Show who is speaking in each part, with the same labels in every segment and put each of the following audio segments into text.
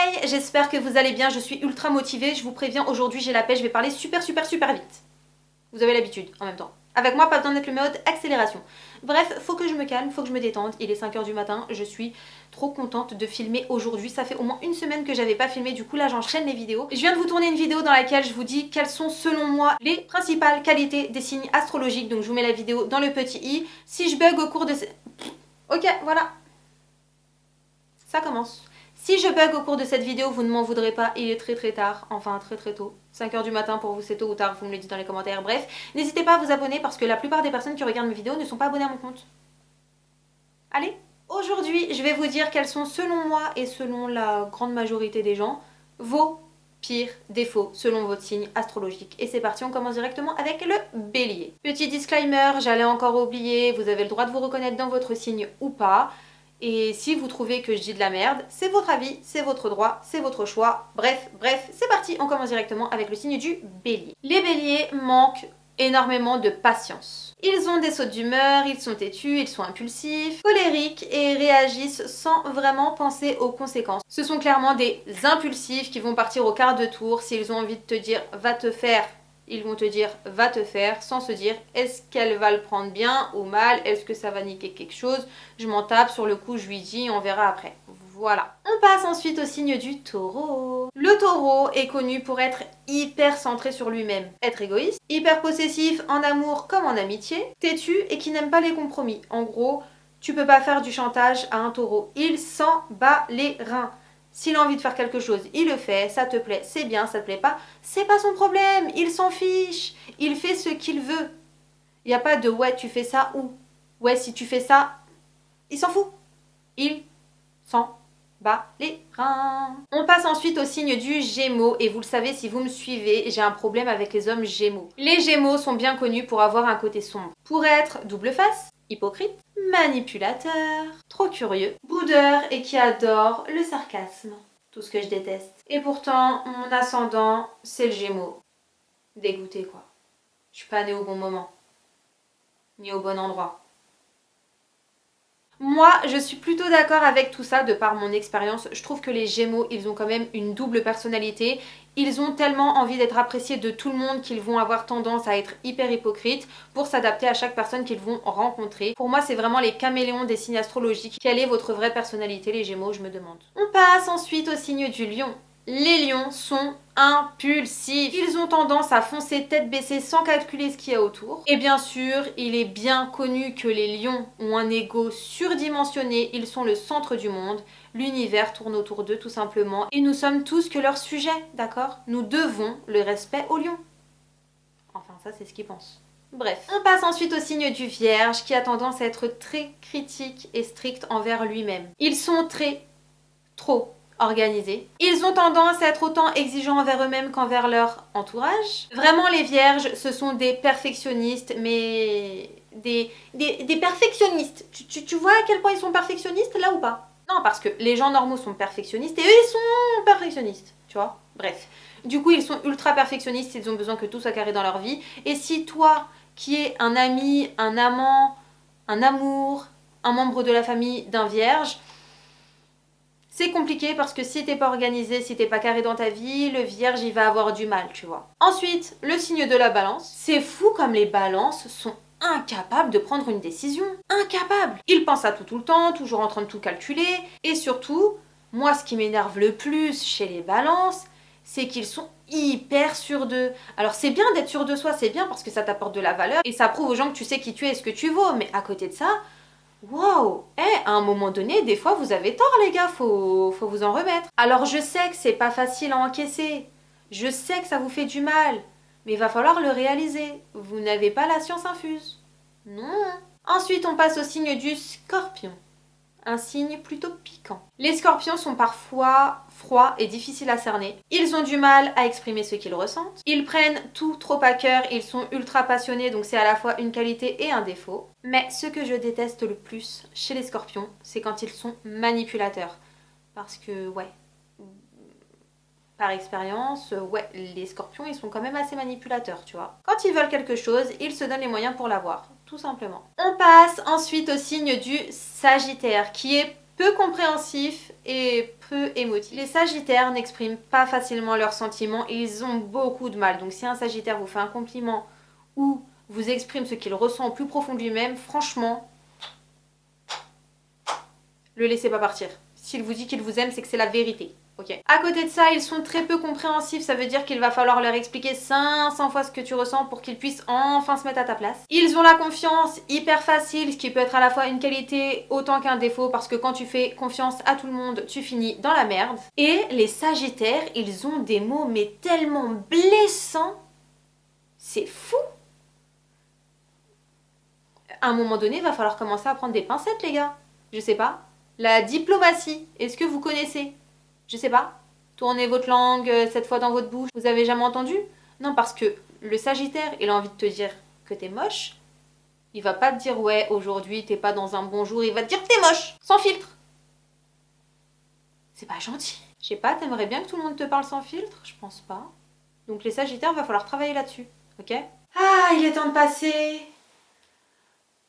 Speaker 1: Hey, j'espère que vous allez bien, je suis ultra motivée, je vous préviens, aujourd'hui j'ai la pêche, je vais parler super vite. Vous avez l'habitude en même temps. Avec moi, pas besoin d'être le mode accélération. Bref, faut que je me calme, faut que je me détende. Il est 5h du matin, je suis trop contente de filmer aujourd'hui. Ça fait au moins une semaine que j'avais pas filmé, du coup là j'enchaîne les vidéos. Je viens de vous tourner une vidéo dans laquelle je vous dis quelles sont selon moi les principales qualités des signes astrologiques. Donc je vous mets la vidéo dans le petit i. Si je bug au cours de... Ok, voilà. Ça commence. Si je bug au cours de cette vidéo, vous ne m'en voudrez pas, il est très tard, enfin très tôt. 5h du matin pour vous, c'est tôt ou tard, vous me le dites dans les commentaires. Bref, n'hésitez pas à vous abonner parce que la plupart des personnes qui regardent mes vidéos ne sont pas abonnées à mon compte. Allez, aujourd'hui, je vais vous dire quels sont selon moi et selon la grande majorité des gens, vos pires défauts selon votre signe astrologique. Et c'est parti, on commence directement avec le bélier. Petit disclaimer, j'allais encore oublier, vous avez le droit de vous reconnaître dans votre signe ou pas. Et si vous trouvez que je dis de la merde, c'est votre avis, c'est votre droit, c'est votre choix. Bref, c'est parti, on commence directement avec le signe du bélier. Les béliers manquent énormément de patience. Ils ont des sautes d'humeur, ils sont têtus, ils sont impulsifs, colériques et réagissent sans vraiment penser aux conséquences. Ce sont clairement des impulsifs qui vont partir au quart de tour. S'ils ont envie de te dire « va te faire », ils vont te dire va te faire sans se dire est-ce qu'elle va le prendre bien ou mal, est-ce que ça va niquer quelque chose, je m'en tape, sur le coup je lui dis, on verra après. Voilà. On passe ensuite au signe du taureau. Le taureau est connu pour être hyper centré sur lui-même, être égoïste, hyper possessif en amour comme en amitié, têtu et qui n'aime pas les compromis. En gros, tu peux pas faire du chantage à un taureau, il s'en bat les reins. S'il a envie de faire quelque chose, il le fait, ça te plaît, c'est bien, ça te plaît pas, c'est pas son problème, il s'en fiche, il fait ce qu'il veut. Il n'y a pas de ouais tu fais ça ou ouais si tu fais ça, il s'en fout. Il s'en bat les reins. On passe ensuite au signe du Gémeaux et vous le savez si vous me suivez, j'ai un problème avec les hommes Gémeaux. Les Gémeaux sont bien connus pour avoir un côté sombre, pour être double face, hypocrite, manipulateur, trop curieux, boudeur et qui adore le sarcasme. Tout ce que je déteste. Et pourtant, mon ascendant, c'est le Gémeaux. Dégoûté quoi. Je suis pas née au bon moment. Ni au bon endroit. Moi, je suis plutôt d'accord avec tout ça de par mon expérience. Je trouve que les Gémeaux, ils ont quand même une double personnalité. Ils ont tellement envie d'être appréciés de tout le monde qu'ils vont avoir tendance à être hyper hypocrites pour s'adapter à chaque personne qu'ils vont rencontrer. Pour moi, c'est vraiment les caméléons des signes astrologiques. Quelle est votre vraie personnalité, les Gémeaux, je me demande. On passe ensuite au signe du Lion. Les lions sont impulsifs. Ils ont tendance à foncer tête baissée sans calculer ce qu'il y a autour. Et bien sûr, il est bien connu que les lions ont un ego surdimensionné. Ils sont le centre du monde. L'univers tourne autour d'eux tout simplement. Et nous sommes tous que leur sujet, d'accord? Nous devons le respect aux lions. Enfin, ça c'est ce qu'ils pensent. Bref. On passe ensuite au signe du Vierge qui a tendance à être très critique et strict envers lui-même. Ils sont trop organisés. Ils ont tendance à être autant exigeants envers eux-mêmes qu'envers leur entourage. Vraiment, les vierges, ce sont des perfectionnistes, mais des perfectionnistes. Tu vois à quel point ils sont perfectionnistes là ou pas? Non, parce que les gens normaux sont perfectionnistes et eux, ils sont perfectionnistes, tu vois? Bref. Du coup, ils sont ultra perfectionnistes, ils ont besoin que tout soit carré dans leur vie. Et si toi, qui es un ami, un amant, un amour, un membre de la famille d'un vierge, c'est compliqué parce que si t'es pas organisé, si t'es pas carré dans ta vie, le vierge il va avoir du mal, tu vois. Ensuite, le signe de la balance. C'est fou comme les balances sont incapables de prendre une décision. Incapables. Ils pensent à tout le temps, toujours en train de tout calculer. Et surtout, moi ce qui m'énerve le plus chez les balances, c'est qu'ils sont hyper sûrs d'eux. Alors c'est bien d'être sûr de soi, c'est bien parce que ça t'apporte de la valeur et ça prouve aux gens que tu sais qui tu es et ce que tu vaux. Mais à côté de ça, wow! À un moment donné, des fois vous avez tort les gars, faut vous en remettre. Alors je sais que c'est pas facile à encaisser, je sais que ça vous fait du mal, mais il va falloir le réaliser. Vous n'avez pas la science infuse. Non. Ensuite on passe au signe du Scorpion. Un signe plutôt piquant. Les scorpions sont parfois froids et difficiles à cerner. Ils ont du mal à exprimer ce qu'ils ressentent. Ils prennent tout trop à cœur, ils sont ultra passionnés, donc c'est à la fois une qualité et un défaut. Mais ce que je déteste le plus chez les scorpions, c'est quand ils sont manipulateurs. Parce que, ouais, par expérience, ouais, les scorpions, ils sont quand même assez manipulateurs, tu vois. Quand ils veulent quelque chose, ils se donnent les moyens pour l'avoir, tout simplement. On passe ensuite au signe du Sagittaire, qui est peu compréhensif et peu émotifs. Les Sagittaires n'expriment pas facilement leurs sentiments et ils ont beaucoup de mal. Donc si un Sagittaire vous fait un compliment ou vous exprime ce qu'il ressent au plus profond de lui-même, franchement, le laissez pas partir. S'il vous dit qu'il vous aime, c'est que c'est la vérité. Ok. À côté de ça, ils sont très peu compréhensifs, ça veut dire qu'il va falloir leur expliquer 500 fois ce que tu ressens pour qu'ils puissent enfin se mettre à ta place. Ils ont la confiance hyper facile, ce qui peut être à la fois une qualité autant qu'un défaut, parce que quand tu fais confiance à tout le monde, tu finis dans la merde. Et les Sagittaires, ils ont des mots mais tellement blessants, c'est fou. À un moment donné, il va falloir commencer à prendre des pincettes, les gars. Je sais pas. La diplomatie, est-ce que vous connaissez ? Je sais pas. Tournez votre langue 7 fois dans votre bouche. Vous avez jamais entendu? Non, parce que le Sagittaire, il a envie de te dire que t'es moche. Il va pas te dire ouais, aujourd'hui t'es pas dans un bon jour. Il va te dire que t'es moche, sans filtre. C'est pas gentil. Je sais pas, t'aimerais bien que tout le monde te parle sans filtre? Je pense pas. Donc les Sagittaires, va falloir travailler là-dessus, ok? Ah, il est temps de passer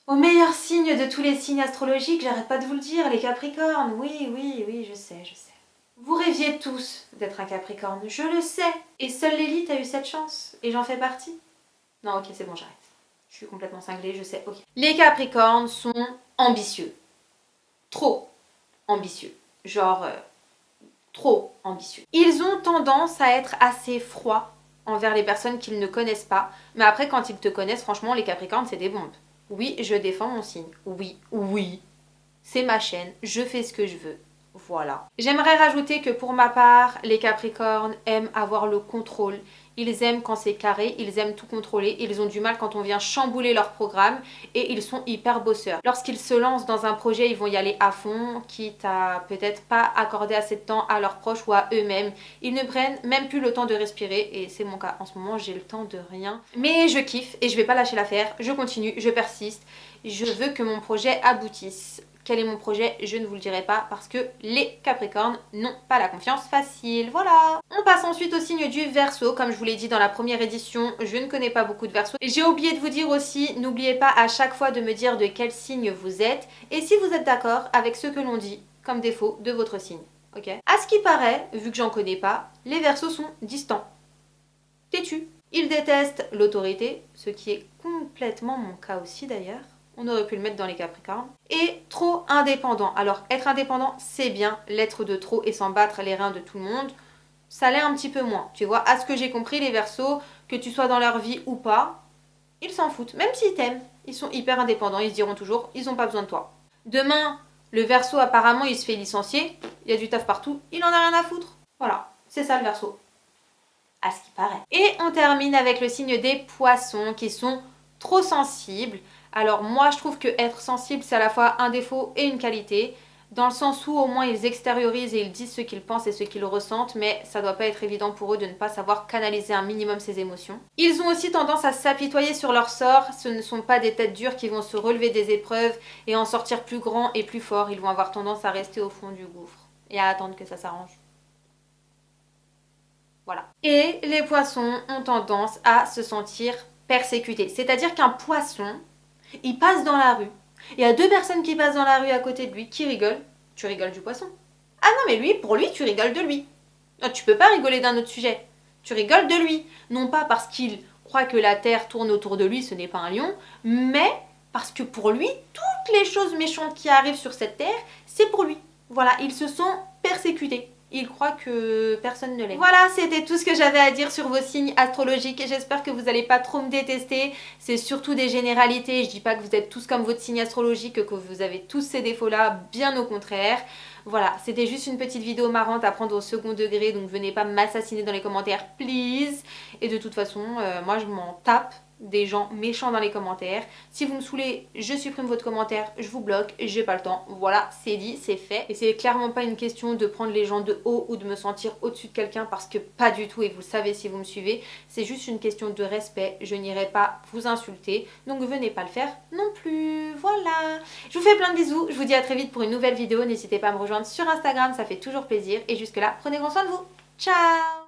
Speaker 1: au meilleur signe de tous les signes astrologiques. J'arrête pas de vous le dire, les Capricornes. Oui, je sais. Vous rêviez tous d'être un Capricorne, je le sais. Et seule l'élite a eu cette chance. Et j'en fais partie. Non, ok, c'est bon, j'arrête. Je suis complètement cinglée, je sais, ok. Les Capricornes sont ambitieux. Trop ambitieux. Genre, trop ambitieux. Ils ont tendance à être assez froids envers les personnes qu'ils ne connaissent pas. Mais après, quand ils te connaissent, franchement, les Capricornes, c'est des bombes. Oui, je défends mon signe. Oui. C'est ma chaîne, je fais ce que je veux. Voilà. J'aimerais rajouter que pour ma part, les Capricornes aiment avoir le contrôle. Ils aiment quand c'est carré, ils aiment tout contrôler. Ils ont du mal quand on vient chambouler leur programme et ils sont hyper bosseurs. Lorsqu'ils se lancent dans un projet, ils vont y aller à fond, quitte à peut-être pas accorder assez de temps à leurs proches ou à eux-mêmes. Ils ne prennent même plus le temps de respirer et c'est mon cas. En ce moment, j'ai le temps de rien. Mais je kiffe et je vais pas lâcher l'affaire. Je continue, je persiste. Je veux que mon projet aboutisse. Quel est mon projet? Je ne vous le dirai pas parce que les Capricornes n'ont pas la confiance facile. Voilà. On passe ensuite au signe du Verseau. Comme je vous l'ai dit dans la première édition, je ne connais pas beaucoup de Verseaux. J'ai oublié de vous dire aussi, n'oubliez pas à chaque fois de me dire de quel signe vous êtes et si vous êtes d'accord avec ce que l'on dit comme défaut de votre signe. Ok? À ce qui paraît, vu que j'en connais pas, les Verseaux sont distants, têtus. Ils détestent l'autorité, ce qui est complètement mon cas aussi d'ailleurs. On aurait pu le mettre dans les Capricornes. Et trop indépendant. Alors, être indépendant, c'est bien. L'être de trop et s'en battre les reins de tout le monde, ça l'est un petit peu moins. Tu vois, à ce que j'ai compris, les Verseaux, que tu sois dans leur vie ou pas, ils s'en foutent. Même s'ils t'aiment, ils sont hyper indépendants. Ils se diront toujours, ils n'ont pas besoin de toi. Demain, le Verseau, apparemment, il se fait licencier. Il y a du taf partout. Il en a rien à foutre. Voilà, c'est ça le Verseau. À ce qui paraît. Et on termine avec le signe des Poissons qui sont trop sensibles. Alors moi je trouve que être sensible c'est à la fois un défaut et une qualité, dans le sens où au moins ils extériorisent et ils disent ce qu'ils pensent et ce qu'ils ressentent, mais ça doit pas être évident pour eux de ne pas savoir canaliser un minimum ces émotions. Ils ont aussi tendance à s'apitoyer sur leur sort, ce ne sont pas des têtes dures qui vont se relever des épreuves et en sortir plus grands et plus forts, ils vont avoir tendance à rester au fond du gouffre et à attendre que ça s'arrange. Voilà. Et les poissons ont tendance à se sentir persécutés, c'est-à-dire qu'un poisson, il passe dans la rue. Il y a deux personnes qui passent dans la rue à côté de lui qui rigolent. Tu rigoles du poisson. Ah non, mais lui, pour lui, tu rigoles de lui. Non, tu peux pas rigoler d'un autre sujet. Tu rigoles de lui. Non pas parce qu'il croit que la terre tourne autour de lui, ce n'est pas un lion, mais parce que pour lui, toutes les choses méchantes qui arrivent sur cette terre, c'est pour lui. Voilà, ils se sont persécutés. Il croit que personne ne l'aime. Voilà, c'était tout ce que j'avais à dire sur vos signes astrologiques. J'espère que vous n'allez pas trop me détester. C'est surtout des généralités. Je dis pas que vous êtes tous comme votre signe astrologique, que vous avez tous ces défauts-là, bien au contraire. Voilà, c'était juste une petite vidéo marrante à prendre au second degré, donc venez pas m'assassiner dans les commentaires, please. Et de toute façon, moi je m'en tape des gens méchants dans les commentaires. Si vous me saoulez, je supprime votre commentaire, je vous bloque, j'ai pas le temps. Voilà, c'est dit, c'est fait. Et c'est clairement pas une question de prendre les gens de haut ou de me sentir au-dessus de quelqu'un parce que pas du tout, et vous le savez si vous me suivez. C'est juste une question de respect, je n'irai pas vous insulter, donc venez pas le faire non plus. Voilà, je vous fais plein de bisous, je vous dis à très vite pour une nouvelle vidéo. N'hésitez pas à me rejoindre sur Instagram, ça fait toujours plaisir. Et jusque là, prenez grand soin de vous. Ciao!